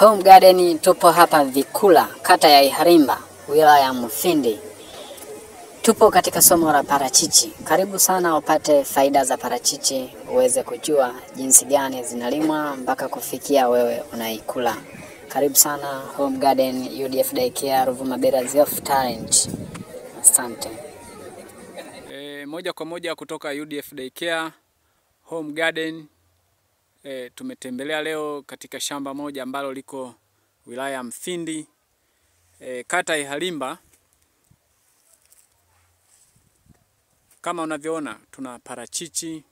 Home Garden tupo hapa Vikula, kata ya Iharimba, wilaya ya Mufindi. Tupo katika somo la parachichi. Karibu sana upate faida za parachichi, uweze kujua jinsi gani zinalimwa mpaka kufikia wewe unaikula. Karibu sana Home Garden UDF Daycare Ruvuma Bera's of Talent. Asante. Moja kwa moja kutoka UDF Daycare Home Garden. Tumetembelea leo katika shamba moja ambalo liko wilaya ya Mufindi, kata ya Iharimba. Kama unavyoona tuna parachichi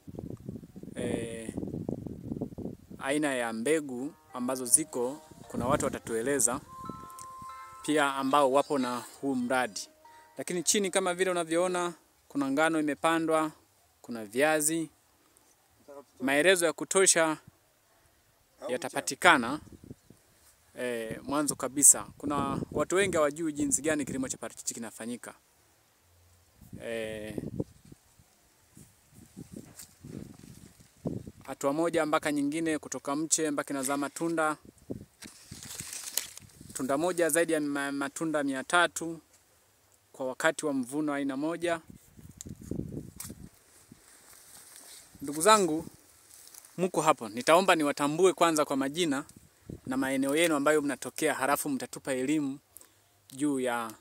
aina ya mbegu ambazo ziko, kuna watu watatueleza pia ambao wapo na huu mradi. Lakini chini kama vile unavyoona kuna ngano imepandwa, kuna viazi. Maelezo ya kutosha yatapatikana. Mwanzo kabisa kuna watu wengi hawajui jinsi gani kilimo cha parachichi kinafanyika. Hatua moja mpaka nyingine, kutoka mche mpaka inazaa matunda. Tunda moja zaidi ya matunda 300 kwa wakati wa mvuno aina moja. Ndugu zangu mko hapo, nitaomba niwatambue kwanza kwa majina na maeneo yenu ambayo mnatokea, halafu mtatupa elimu juu ya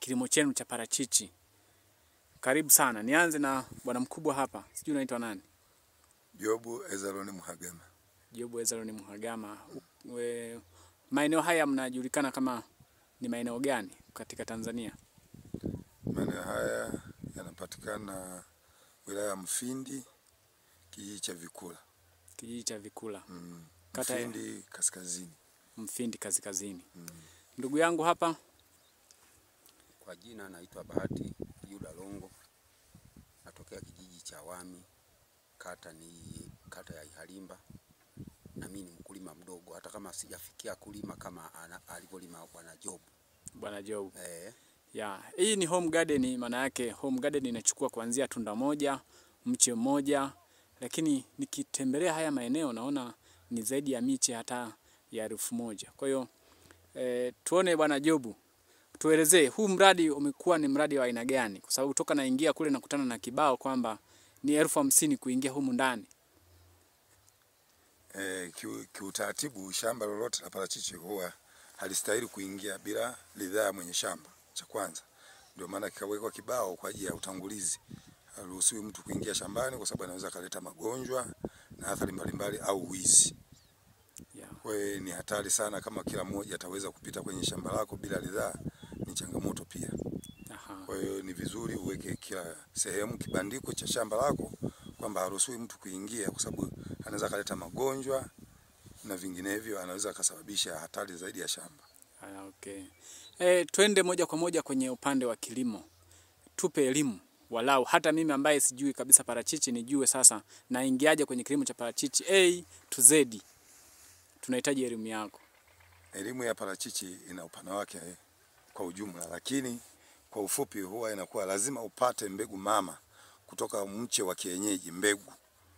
kilimo chenu cha parachichi. Karibu sana. Nianze na bwana mkubwa hapa. Sijui unaitwa nani? Jobu Ezaloni Muhagama. Jobu Ezaloni Muhagama. Maeneo haya mnajulikana kama ni maeneo gani katika Tanzania? Maeneo haya yanapatikana wilaya ya Mufindi, kijiji cha Vikula. Kijiji cha Vikula. Kata Mufindi kaskazini. Mufindi kaskazini. Ndugu yangu hapa, kwa jina naitwa Bahati Yuda Longo. Natokea kijiji cha Wami. Kata ya Iharimba. Na mimi ni mkulima mdogo, hata kama sijafikia kulima kama alivyolima bwana Job. Bwana Job. Hii ni Home Garden, maana yake Home Garden inachukua kuanzia tunda moja, mche mmoja, lakini nikitembelea haya maeneo naona ni zaidi ya miche hata ya 1000. Kwa hiyo tuone bwana Job, tuelezee huu mradi umekuwa ni mradi wa aina gani, kwa sababu toka naingia kule nakutana na kibao kwamba ni 50,000 kuingia humu ndani. Kiutaratibu shamba lolote la parachichi huwa halistahili kuingia bila ridhaa ya mwenye shamba, cha kwanza. Ndio maana kikawekwa kibao kwa ajili ya utangulizi. Haruhusiwi mtu kuingia shambani kwa sababu anaweza kuleta magonjwa na athari mbalimbali au wizi. Kwa hiyo ni hatari sana kama kila mmoja ataweza kupita kwenye shamba lako bila ridhaa, ni changamoto pia. Kwa hiyo ni vizuri uweke kila sehemu kibandiko cha shamba lako kwamba haruhusiwi mtu kuingia kwa sababu anaweza kuleta magonjwa na vinginevyo anaweza kusababisha hatari zaidi ya shamba. Okay. Twende moja kwa moja kwenye upande wa kilimo. Tupe elimu walau hata mimi ambaye sijui kabisa parachichi nijue sasa naingiaje kwenye kilimo cha parachichi A to Z. Tunahitaji elimu yako. Elimu ya parachichi ina upana wake kwa ujumla, lakini kwa ufupi huwa inakuwa lazima upate mbegu mama kutoka mche wa kienyeji, mbegu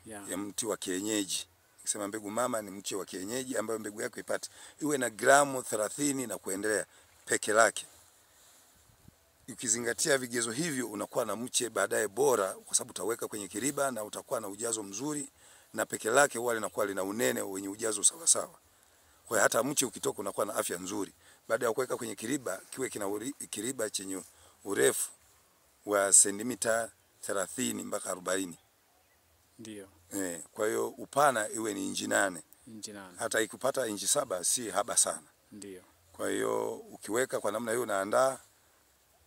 ya mti wa kienyeji. Nikisema mbegu mama ni mche wa kienyeji ambayo mbegu yako ipate iwe na gramu 30 na kuendelea peke lake. Ukizingatia vigezo hivyo unakuwa na mche baadaye bora, kwa sababu utaweka kwenye kiriba na utakuwa na ujazo mzuri, na peke lake huwa linakuwa lina unene wenye ujazo sawa sawa. Kwa hiyo hata mche ukitoka unakuwa na afya nzuri. Baada ya kuweka kwenye kiriba, kiwe kina kiriba chenye urefu wa sentimita 30 mpaka 40. Ndio. Kwa hiyo upana iwe ni inchi 8. Inchi 8. Hata ikipata inchi 7 si haba sana. Ndio. Kwa hiyo ukiweka kwa namna hiyo, unaandaa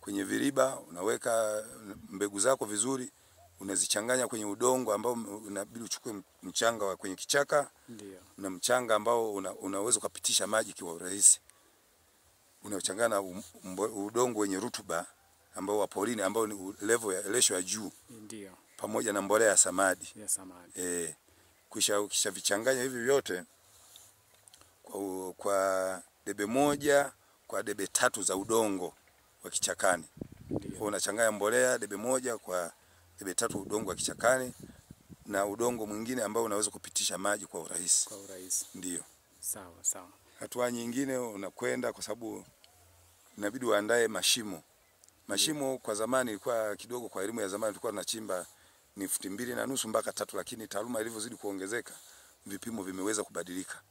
kwenye viriba, unaweka mbegu zako vizuri, unazichanganya kwenye udongo ambao unabidi uchukue mchanga wa kwenye kichaka. Ndio. Na mchanga ambao unaweza kupitisha maji kwa urahisi. Unachanganya udongo wenye rutuba ambao wa porini ambao ni level ya elesho ya juu. Ndio. Pamoja na mbolea ya samadi. Ya samadi. Kisha vichanganya hivi vyote kwa debe moja kwa debe 3 za udongo wa kichakani. Unachanganya mbolea debe moja kwa debe 3 udongo wa kichakani na udongo mwingine ambao unaweza kupitisha maji kwa urahisi. Kwa urahisi. Ndio. Sawa sawa. Hatua nyingine unakwenda, kwa sababu inabidi uandae mashimo. Mashimo kwa zamani ilikuwa kidogo, kwa elimu ya zamani tulikuwa tunachimba ni 2.5 mpaka 3, lakini taaluma ilivyozidi kuongezeka vipimo vimeweza kubadilika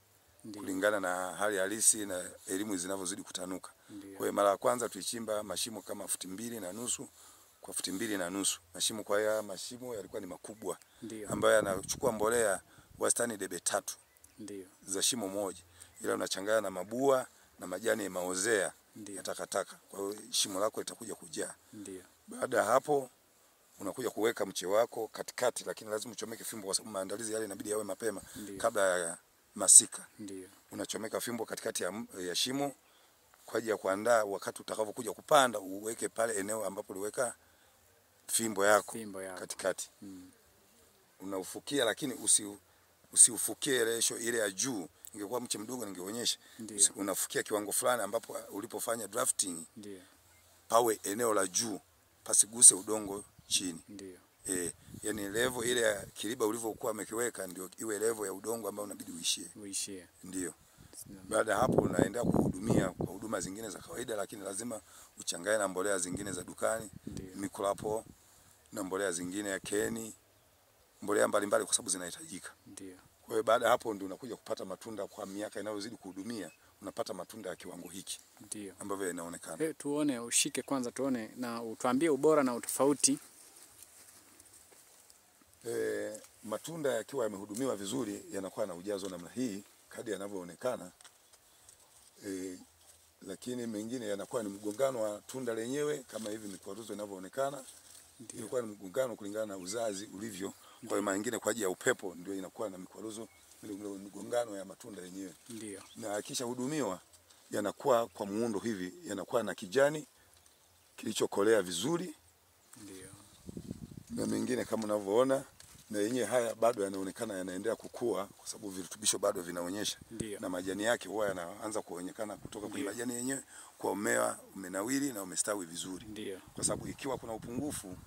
kulingana na hali halisi na elimu zinavyozidi kutanuka. Kwa hiyo mara ya kwanza tulichimba mashimo kama 2.5 kwa 2.5. Mashimo, kwa hiyo mashimo yalikuwa ni makubwa ambayo yanachukua mbolea wastani debe 3 za shimo moja, ila unachanganya na mabua na majani ya maozea ya takataka. Kwa hiyo shimo lako litakuja kujaa. Baada ya hapo unakuja kuweka mche wako katikati, lakini lazima uchomeke fimbo kwa sababu maandalizi yale inabidi yawe mapema kabla ya masika. Unachomeka fimbo katikati ya shimo kwa ajili ya kuandaa wakati utakavokuja kupanda, uweke pale eneo ambapo uliweka fimbo yako katikati. Unaufukia, lakini usiufukie resho ile ya juu. Ingekuwa mche mdogo ningeonyesha. Unafukia kiwango fulani ambapo ulipofanya drafting pawe eneo la juu, pasiguse udongo chini. Yani level ile ya kiriba ulivyokuwa umekiweka ndio iwe level ya udongo ambao unabidi uishie. Ndio. Baada ya hapo unaendelea kuhudumia kwa huduma zingine za kawaida, lakini lazima uchanganye na mbolea zingine za dukani, mikulapo na mbolea zingine ya keni, mbolea mbalimbali kwa sababu zinahitajika. Kwa hiyo baada ya hapo ndio unakuja kupata matunda. Kwa miaka inayozidi kuhudumia unapata matunda ya kiwango hiki ambavyo yanaonekana. Tuone, ushike kwanza tuone na utuambie ubora na utofauti. Matunda yakiwa yamehudumiwa vizuri yanakuwa na ujazo namna hii kadri yanavyoonekana. Lakini mengine yanakuwa ni mgongano wa tunda lenyewe kama hivi mikwaruzo inavyoonekana. Ilikuwa ni mgongano kulingana na uzazi ulivyo. Kwa hiyo mengine kwa ajili ya upepo ndio inakuwa na mikwaruzo, mgongano ya matunda yenyewe. Na kisha hudumiwa yanakuwa kwa muundo hivi, yanakuwa na kijani kilichokolea vizuri. Na mengine kama unavyoona, na yenyewe haya bado yanaonekana yanaendelea kukua kwa sababu virutubisho bado vinaonyesha. Na majani yake huwa yanaanza kuonekana kutoka kwenye majani yenyewe kwa mmea umenawiri na umestawi vizuri. Kwa sababu ikiwa kuna upungufu,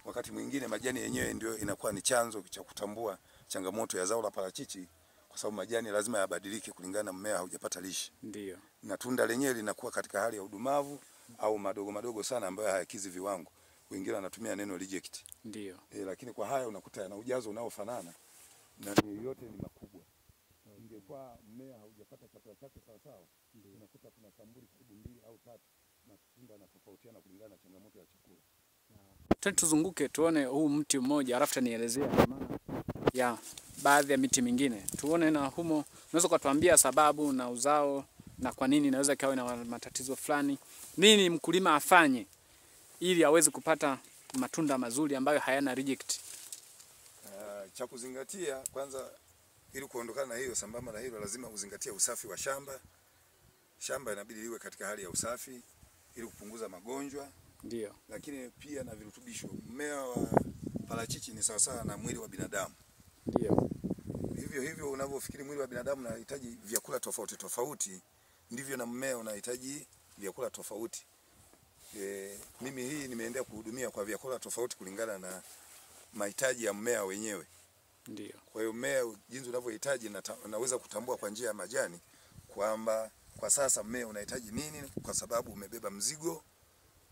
wakati mwingine majani yenyewe ndio inakuwa ni chanzo cha kutambua changamoto ya zao la parachichi, kwa sababu majani lazima yabadilike kulingana na mmea haujapata lishe. Na tunda lenyewe linakuwa katika hali ya udumavu au madogo sana ambayo hayakizi viwango. Wengine wanatumia neno reject. Lakini kwa haya unakuta yana ujazo unaofanana na yote ni makubwa. Ingekuwa mmea haujapata chakula chake sawa, unakuta kuna sambuli karibu 2 au 3 na tunda yanatofautiana kulingana na changamoto ya chakula. Tuzunguke tuone huu mti mmoja, alafu nielezea maana ya baadhi ya miti mingine. Tuone na humo, unaweza kutuambia sababu na uzao na kwa nini inaweza kawa na matatizo fulani. Nini mkulima afanye ili aweze kupata matunda mazuri ambayo hayana reject? Cha kuzingatia kwanza, ili kuondokana na hiyo, sambamba na hilo lazima uzingatie usafi wa shamba. Shamba inabidi liwe katika hali ya usafi ili kupunguza magonjwa. Lakini pia na virutubisho. Mmea wa parachichi ni sawasawa na mwili wa binadamu. Hivyo unavyofikiri mwili wa binadamu unahitaji vyakula tofauti, ndivyo na mmea unahitaji vyakula tofauti. Mimi hii nimeendelea kuhudumia kwa vyakula tofauti kulingana na mahitaji ya mmea wenyewe. Kwa hiyo mmea jinsi unavyohitaji naweza kutambua kwa njia ya majani kwamba kwa sasa mmea unahitaji nini, kwa sababu umebeba mzigo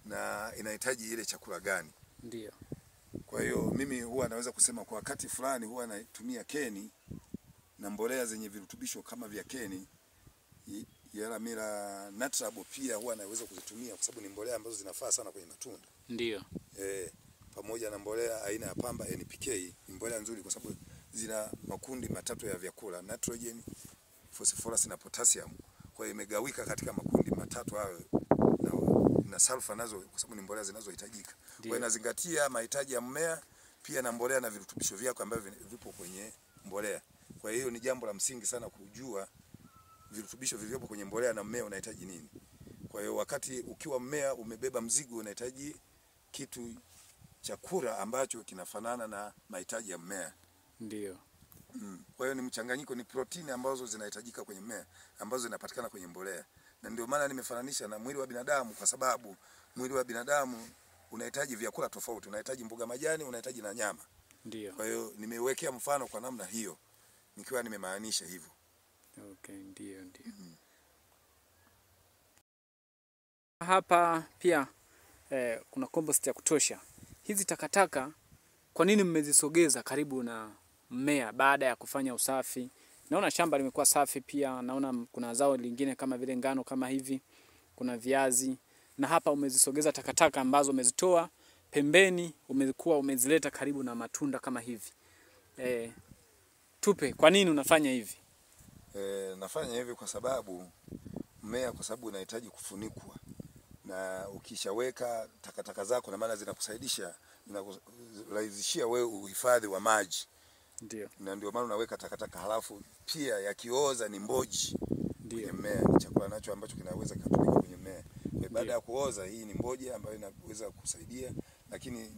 na inahitaji ile chakula gani. Kwa hiyo mimi huwa naweza kusema kwa wakati fulani huwa natumia keni na mbolea zenye virutubisho kama vya keni. Yaramila Natrabo pia huwa naweza kuzitumia kwa sababu ni mbolea ambazo zinafaa sana kwenye matunda. Pamoja na mbolea aina ya pamba NPK, ni mbolea nzuri kwa sababu zina makundi matatu ya vyakula: nitrogen, phosphorus na potassium. Kwa hiyo imegawika katika makundi matatu hayo, na sulfur nazo kwa sababu ni mbolea zinazohitajika. Kwa hiyo inazingatia mahitaji ya mmea pia na mbolea na virutubisho vyako ambavyo vipo kwenye mbolea. Kwa hiyo ni jambo la msingi sana kujua virutubisho vilivyopo kwenye mbolea na mmea unahitaji nini. Kwa hiyo wakati ukiwa mmea umebeba mzigo, unahitaji kitu chakula ambacho kinafanana na mahitaji ya mmea. Kwa hiyo ni mchanganyiko, ni protini ambazo zinahitajika kwenye mmea ambazo zinapatikana kwenye mbolea. Na ndio maana nimefananisha na mwili wa binadamu, kwa sababu mwili wa binadamu unahitaji vyakula tofauti, unahitaji mboga majani, unahitaji na nyama. Kwa hiyo nimewekea mfano kwa namna hiyo nikiwa nimemaanisha hivyo. Hapa pia kuna compost ya kutosha. Hizi takataka kwa nini mmezisogeza karibu na mmea baada ya kufanya usafi? Naona shamba limekuwa safi pia, naona kuna zao lingine kama vile ngano kama hivi, kuna viazi, na hapa umezisogeza takataka ambazo umezitoa pembeni, umezileta karibu na matunda kama hivi. Tupe, kwa nini unafanya hivi? Nafanya hivi kwa sababu mmea, kwa sababu unahitaji kufunikwa, na ukishaweka takataka zako na maana zinakusaidisha, zinakurahisishia wewe uhifadhi wa maji. Ndio. Na ndio maana unaweka takataka, halafu pia yakioza ni mboji. Ndio. Mmea ni chakula nacho ambacho kinaweza kutumika kwenye mmea. Baada ya kuoza, hii ni mboji ambayo inaweza kusaidia, lakini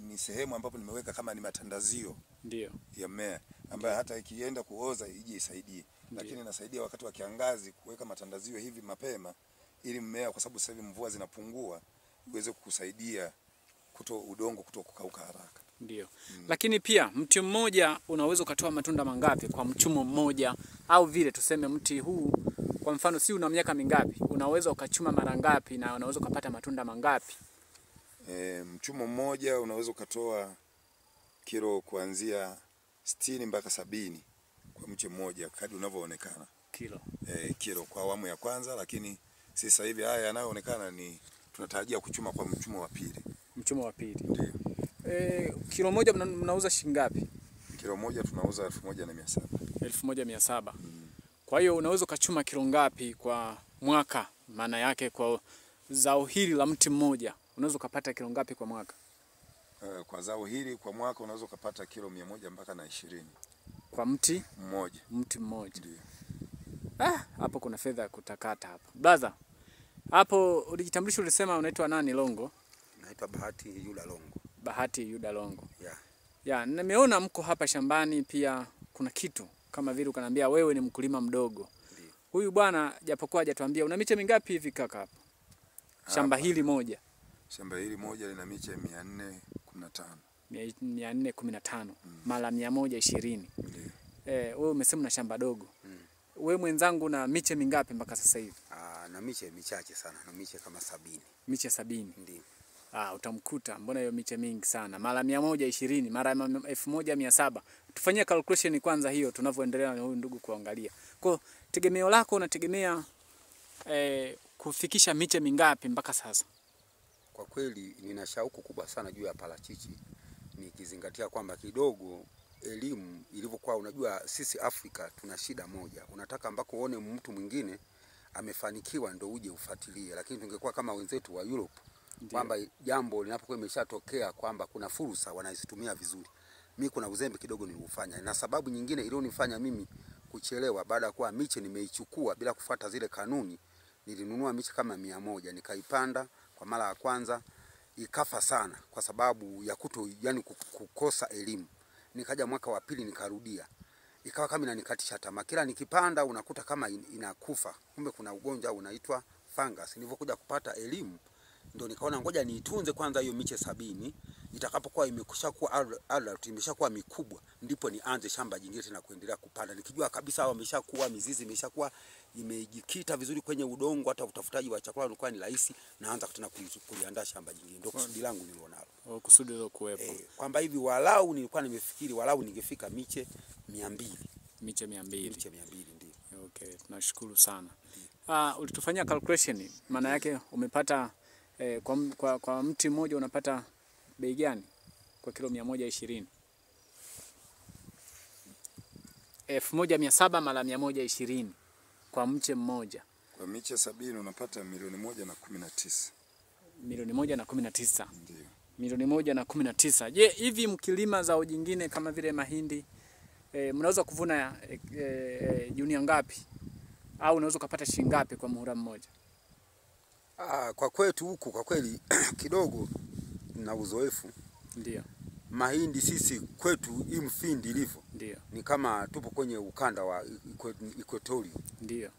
ni sehemu ambapo nimeweka kama ni matandazio. Ndio. Ya mmea ambayo hata ikienda kuoza ije isaidie. Lakini inasaidia wakati wa kiangazi kuweka matandazio hivi mapema, ili mmea, kwa sababu sasa hivi mvua zinapungua, uweze kukusaidia udongo kukauka haraka. Ndio. Lakini pia mti mmoja unaweza ukatoa matunda mangapi kwa mchumo mmoja, au vile tuseme mti huu kwa mfano si una miaka mingapi, unaweza ukachuma mara ngapi na unaweza ukapata matunda mangapi? Mchumo mmoja unaweza ukatoa kilo kuanzia 60 mpaka 70 kwa mche mmoja kadri unavyoonekana. Kilo kwa awamu ya kwanza, lakini sasa hivi haya yanayoonekana ni tunatarajia kuchuma kwa mchumo wa pili. Mchumo wa pili. Ndio. Kilo moja mnauza shilingi ngapi? Kilo moja tunauza 1700. 1700. Kwa hiyo unaweza ukachuma kilo ngapi kwa mwaka? Maana yake kwa zao hili la mti mmoja unaweza ukapata kilo ngapi kwa mwaka? Kwa zao hili kwa mwaka unaweza ukapata kilo 100 mpaka na 20 kwa mti mmoja. Mti mmoja. Ndio. Hapo kuna fedha ya kutakata hapo. Brother, hapo ulijitambulisha, ulisema unaitwa nani? Longo? Naitwa Bahati Yuda Longo. Bahati Yuda Longo. Yeah. Ya, nimeona mko hapa shambani pia kuna kitu kama vile ukaniambia wewe ni mkulima mdogo. Ndiyo. Huyu bwana japokuwa hajatuambia una miche mingapi hivi kaka hapa? Shamba hili moja. Shamba hili moja lina miche 415. 415 mara 120. Ndiyo. Wewe umesema na shamba dogo. Wewe mwenzangu na miche mingapi mpaka sasa hivi? Na miche michache sana, na miche kama 70. Miche 70. Ndiyo. Utamkuta mbona hiyo miche mingi sana, mara 120 mara 1700. Tufanyie calculation kwanza hiyo tunavyoendelea na huyu ndugu kuangalia. Kwa tegemeo lako unategemea kufikisha miche mingapi mpaka sasa? Kwa kweli nina shauku kubwa sana juu ya parachichi, nikizingatia kwamba kidogo elimu ilivyokuwa, unajua sisi Afrika tuna shida moja, unataka ambako uone mtu mwingine amefanikiwa ndio uje ufuatilie, lakini tungekuwa kama wenzetu wa Europe kwamba jambo linapokuwa imeshatokea kwamba kuna fursa wanazitumia vizuri. Mimi kuna uzembe kidogo niliufanya, na sababu nyingine ilionifanya mimi kuchelewa, baada ya kuwa miche nimeichukua bila kufuata zile kanuni, nilinunua miche kama 100 nikaipanda kwa mara ya kwanza, ikafa sana kwa sababu ya kukosa elimu. Nikaja mwaka wa pili nikarudia, ikawa kama inanikatisha tamaa, kila nikipanda unakuta kama inakufa, kumbe kuna ugonjwa unaitwa fungus. Nilipokuja kupata elimu ndio nikaona ngoja niitunze kwanza hiyo miche 70, itakapokuwa imeshakuwa adult, imeshakuwa mikubwa, ndipo nianze shamba jingine tena kuendelea kupanda, nikijua kabisa wameshakuwa mizizi imeshakuwa imejikita vizuri kwenye udongo, hata utafutaji wa chakula unakuwa ni rahisi, naanza tena kuliandaa shamba jingine. Ndio kusudi langu nilionalo. Kusudi hilo kuwepo. Kwamba hivi walau nilikuwa nimefikiri walau ningefika miche 200. Miche 200. Miche 200 ndio. Okay, tunashukuru sana. Ulitufanyia calculation, maana yake umepata kwa mti mmoja unapata bei gani kwa kilo 120? 1700 mara 120 kwa mche mmoja. Kwa miche 70 unapata 1,119. 1,119. Ndio. 1,119. Je, hivi mkilima zao jingine kama vile mahindi mnaweza kuvuna junia ngapi? Au unaweza kupata shilingi ngapi kwa muhula mmoja? Kwa kwetu huku kwa kweli kidogo na uzoefu. Ndio. Mahindi sisi kwetu hii Mfindi ilivyo. Ndio. Ni kama tupo kwenye ukanda wa Equatorial. Ndio.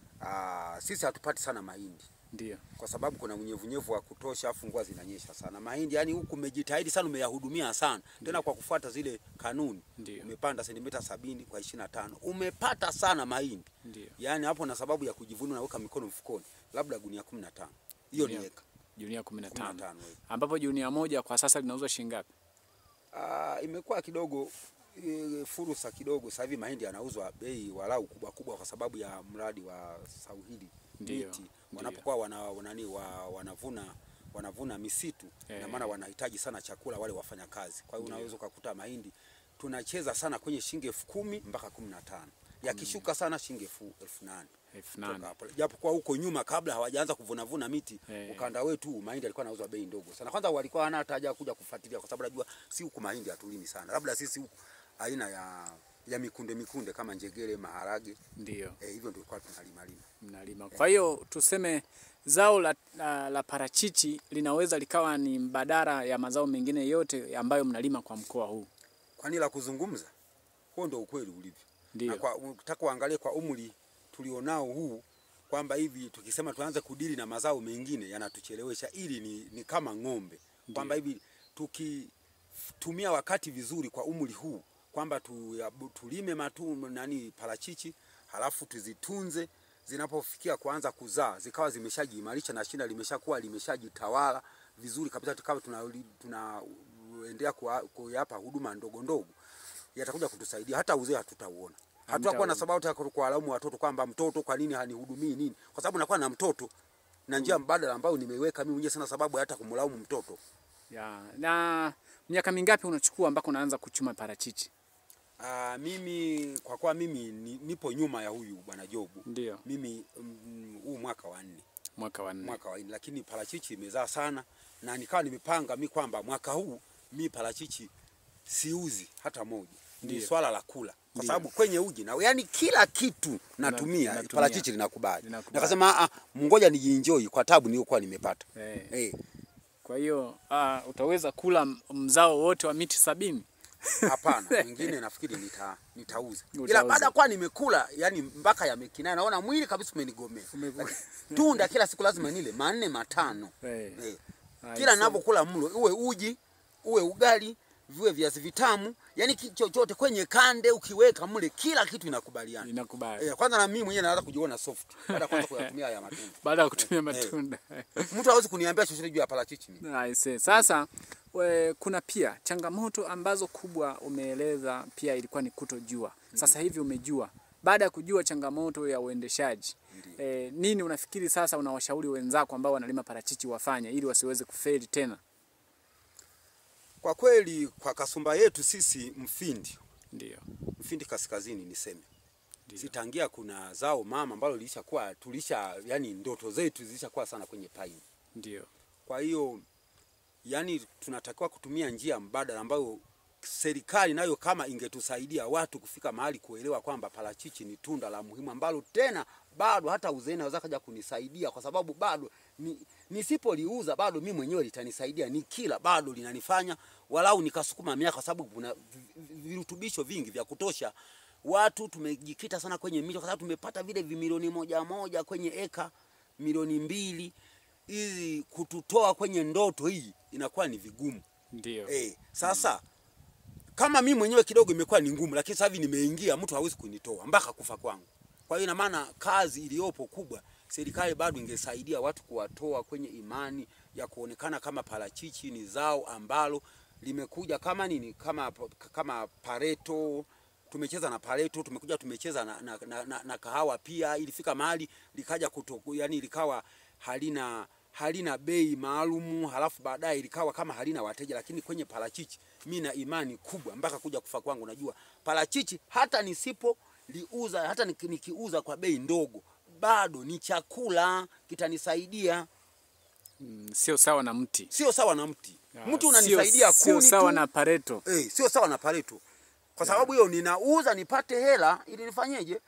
Sisi hatupati sana mahindi. Ndio. Kwa sababu kuna unyevunyevu wa kutosha, afu mvua zinanyesha sana. Mahindi yani huku umejitahidi sana, umeyahudumia sana. Tena kwa kufuata zile kanuni. Ndio. Umepanda sentimita 70 kwa 25. Umepata sana mahindi. Ndio. Yani hapo na sababu ya kujivunia, naweka mikono mfukoni. Labda gunia 15. Hiyo ni eka. Junia 15. Ambapo junia moja kwa sasa linauzwa shilingi ngapi? Imekuwa kidogo fursa kidogo. Sasa hivi mahindi yanauzwa bei walau kubwa kwa sababu ya mradi wa Sauhili miti. Wanapokuwa wanavuna misitu na maana wanahitaji sana chakula wale wafanyakazi. Kwa hiyo unaweza kukuta mahindi tunacheza sana kwenye shilingi 10,000 mpaka 15. Yakishuka sana shilingi 8,000. Japo kwa huko nyuma kabla hawajaanza kuvuna miti ukanda wetu mahindi alikuwa anauzwa bei ndogo sana. Kwanza walikuwa hana haja kuja kufuatilia kwa sababu najua si huko mahindi hatulimi sana. Labda sisi huko aina ya mikunde kama njegere, maharage. Ndio. Hivyo ndio kwa tunalima. Kwa hiyo tuseme zao la parachichi linaweza likawa ni mbadala ya mazao mengine yote ambayo mnalima kwa mkoa huu. Kwani la kuzungumza? Huo ndio ukweli ulivyo. Ndio. Na kwa unataka uangalie kwa umri tulionao huu kwamba hivi tukisema tuanze kudili na mazao mengine yanatuchelewesha, ili ni kama ng'ombe. Kwamba hivi tukitumia wakati vizuri kwa umri huu kwamba tulime parachichi halafu tuzitunze, zinapofikia kuanza kuzaa zikawa zimeshajiimarisha na shina limeshajitawala vizuri kabisa, tukawa tunaendelea kuyapa huduma ndogo yatakuja kutusaidia. Hata uzee hatutauona. Hatutakuwa na sababu ya kuwalaumu watoto kwamba mtoto kwa nini hanihudumii nini, kwa sababu nakuwa na mtoto na njia mbadala ambayo nimeiweka mimi mwenyewe, sana sababu hata kumlaumu mtoto. Na miaka mingapi unachukua ambako unaanza kuchuma parachichi? Mimi kwa mimi nipo nyuma ya huyu bwana Jobu. Ndio. Mimi huu mwaka wa 4. Mwaka wa 4, lakini parachichi imezaa sana na nikawa nimepanga mimi kwamba mwaka huu mimi parachichi siuzi hata moja. Ni swala la kula. Kwa sababu kwenye uji na yani kila kitu natumia parachichi linakubali. Nikasema ngoja nijienjoy kwa tabu niliyokuwa nimepata. Kwa hiyo utaweza kula mzao wote wa miti 70? Hapana, wengine nafikiri nitauza. Ila baada kwa nimekula yani mpaka yamekinai, naona mwili kabisa umenigomea. Tunda kila siku lazima nile 4, 5. Kila ninapokula mlo uwe uji, uwe ugali, viwe viazi vitamu, yani chochote kwenye kande ukiweka mle kila kitu inakubaliana. Inakubali. Kwanza na mimi mwenyewe naanza kujiona soft baada kwanza kuyatumia haya matunda. Baada ya kutumia matunda. Mtu hawezi kuniambia chochote juu ya parachichi mimi. Sasa kuna pia changamoto ambazo kubwa umeeleza pia ilikuwa ni kutojua. Sasa hivi umejua. Baada ya kujua changamoto ya uendeshaji, nini unafikiri sasa unawashauri wenzako ambao wanalima parachichi wafanye ili wasiweze kufeli tena? Kwa kweli kwa kasumba yetu sisi Mfindi. Ndio. Mfindi kaskazini niseme. Sitangia kuna zao mama ambalo yani ndoto zetu zilishakuwa sana kwenye paini. Ndio. Kwa hiyo yani tunatakiwa kutumia njia mbadala ambayo serikali nayo kama ingetusaidia watu kufika mahali kuelewa kwamba parachichi ni tunda la muhimu ambalo tena bado hata uzeeni naweza kaja kunisaidia, kwa sababu bado nisipoliuza bado mimi mwenyewe litanisaidia, nikila bado linanifanya walau nikasukuma miaka, kwa sababu kuna virutubisho vingi vya kutosha. Watu tumejikita sana kwenye miti kwa sababu tumepata vile vimilioni 1 kwenye eka, milioni 2 hizi kututoa kwenye ndoto hii inakuwa ni vigumu. Ndio. Sasa kama mimi mwenyewe kidogo imekuwa ni ngumu, lakini sasa hivi nimeingia, mtu hawezi kunitoa mpaka kufa kwangu. Kwa hiyo ina maana kazi iliyopo kubwa, serikali bado ingesaidia watu kuwatoa kwenye imani ya kuonekana kama parachichi ni zao ambalo limekuja kama nini, kama Pareto. Tumecheza na Pareto, tumecheza na kahawa pia, ilifika mahali likaja yani likawa halina bei maalumu, halafu baadaye likawa kama halina wateja. Lakini kwenye parachichi mimi na imani kubwa mpaka kuja kufa kwangu, najua parachichi hata nisipo liuza, hata nikiuza kwa bei ndogo, bado ni chakula kitanisaidia. Sio sawa na mti. Sio sawa na mti. Mtu unanisaidia kuni. Sio sawa na Pareto. Sio sawa na Pareto. Kwa sababu hiyo ninauza nipate hela ili nifanyeje?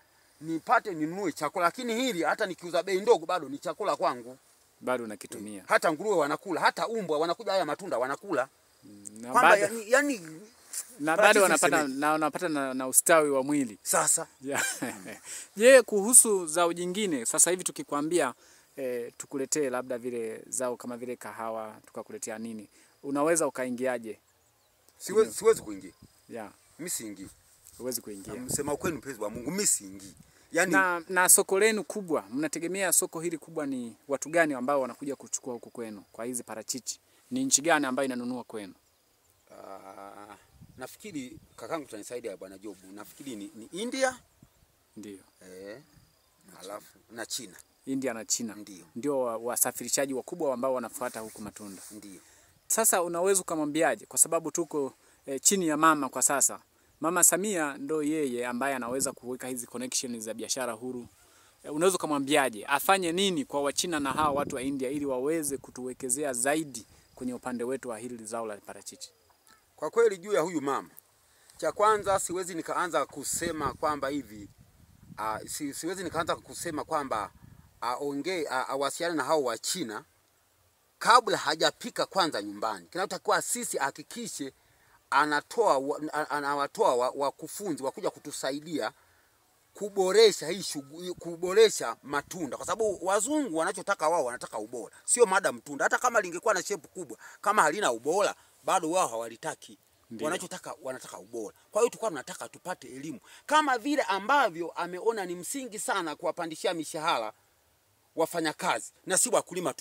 Ninunue chakula, lakini hili hata nikiuza bei ndogo bado ni chakula kwangu. Bado nakitumia. Hata nguruwe wanakula, hata umbwa wanakuja haya matunda wanakula. Kwamba yani na bado wanapata na ustawi wa mwili. Sasa. Je, kuhusu zao jingine sasa hivi tukikwambia tukuletee labda vile zao kama vile kahawa, tukakuletea nini, unaweza ukaingiaje? Siwezi kuingia. Mimi siingii. Huwezi kuingia. Msema ukweli mpenzi wa Mungu, mimi siingii. Yani, na soko lenu kubwa, mnategemea soko hili kubwa ni watu gani ambao wanakuja kuchukua huku kwenu kwa hizi parachichi? Ni nchi gani ambayo inanunua kwenu? Nafikiri kakangu tunanisaidia bwana Jobu. Nafikiri ni India. Ndio. Alafu na China. India na China. Ndio wasafirishaji wakubwa ambao wanafuata huku matunda. Ndio. Sasa unaweza kumwambiaje, kwa sababu tuko chini ya mama kwa sasa. Mama Samia ndo yeye ambaye anaweza kuweka hizi connections za biashara huru. Unaweza kumwambiaje afanye nini kwa Wachina na hawa watu wa India ili waweze kutuwekezea zaidi kwenye upande wetu wa hili zao la parachichi? Kwa kweli juu ya huyu mama, cha kwanza siwezi nikaanza kusema kwamba hivi siwezi nikaanza kusema kwamba awasiliane na hao wa China kabla hajapika kwanza nyumbani. Kinachotakiwa sisi hakikishe anawatoa wakufunzi wakuja kutusaidia kuboresha hii shughuli, kuboresha matunda, kwa sababu wazungu wanachotaka wao wanataka ubora, sio mada mtunda. Hata kama lingekuwa na shape kubwa, kama halina ubora bado wao hawalitaki. Wanachotaka wanataka ubora. Kwa hiyo tulikuwa tunataka tupate elimu kama vile ambavyo ameona ni msingi sana kuwapandishia mishahara wafanyakazi na si wakulima.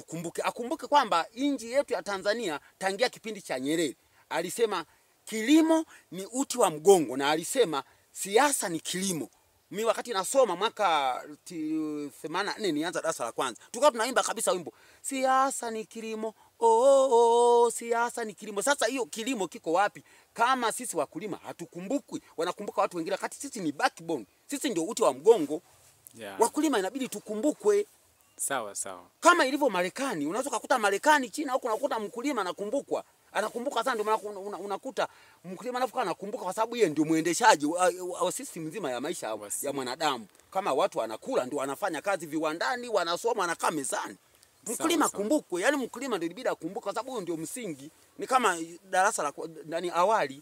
Akumbuke kwamba nchi yetu ya Tanzania tangia kipindi cha Nyerere alisema kilimo ni uti wa mgongo, na alisema siasa ni kilimo. Mimi wakati nasoma mwaka 84 nianza darasa la kwanza, tulikuwa tunaimba kabisa wimbo siasa ni kilimo, siasa ni kilimo. Sasa hiyo kilimo kiko wapi kama sisi wakulima hatukumbukwi? Wanakumbuka watu wengine, wakati sisi ni backbone, sisi ndio uti wa mgongo. Wakulima inabidi tukumbukwe. Sawa. Kama ilivyo Marekani, unaweza kukuta Marekani, China huko unakuta mkulima anakumbuka sana. Ndio maana unakuta mkulima anakumbuka kwa sababu yeye ndio muendeshaji wa system nzima ya maisha ya mwanadamu. Kama watu wanakula ndio wanafanya kazi viwandani, wanasoma, wanakaa mezani. Mkulima kumbukwe, yani mkulima ndio ibida kumbuka kwa sababu ndio msingi. Ni kama darasa la ndani awali.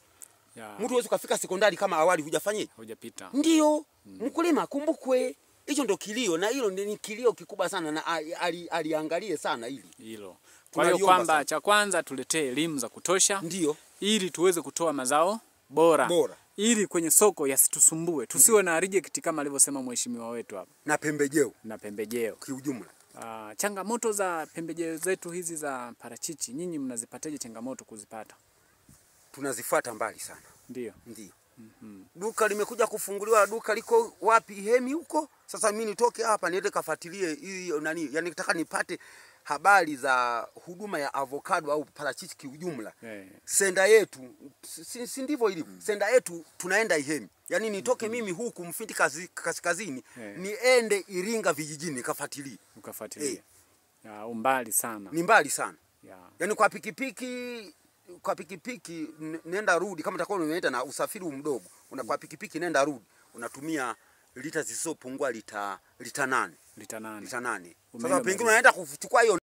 Mtu hawezi kufika sekondari kama awali hujapita. Ndio, mkulima kumbukwe. Hicho ndio kilio, na hilo ni kilio kikubwa sana, na aliangalie sana hilo. Kwa hiyo kwamba cha kwanza tuletee elimu za kutosha. Ndio. Ili tuweze kutoa mazao bora. Ili kwenye soko yasitusumbue. Tusiwe na reject kama alivyosema mheshimiwa wetu hapa. Na pembejeo kiujumla. Changamoto za pembejeo zetu hizi za parachichi, nyinyi mnazipataje changamoto kuzipata? Tunazifuata mbali sana. Ndio. Duka limekuja kufunguliwa, duka liko wapi? Ihemi huko. Sasa mimi nitoke hapa niende kafuatilie hiyo yani nataka nipate habari za huduma ya avocado au parachichi kiujumla. Senda yetu si ndivyo ilivyo. Senda yetu tunaenda Ihemi. Yani nitoke mimi huku Mfindi kaskazini niende Iringa vijijini kafuatilie. Ukafuatilie. Umbali sana. Ni mbali sana. Yani kwa pikipiki nenda rudi, kama utakuwa unaenda na usafiri mdogo, kwa pikipiki nenda rudi unatumia lita zisizopungua lita 8. Sasa pengine unaenda kuchukua hiyo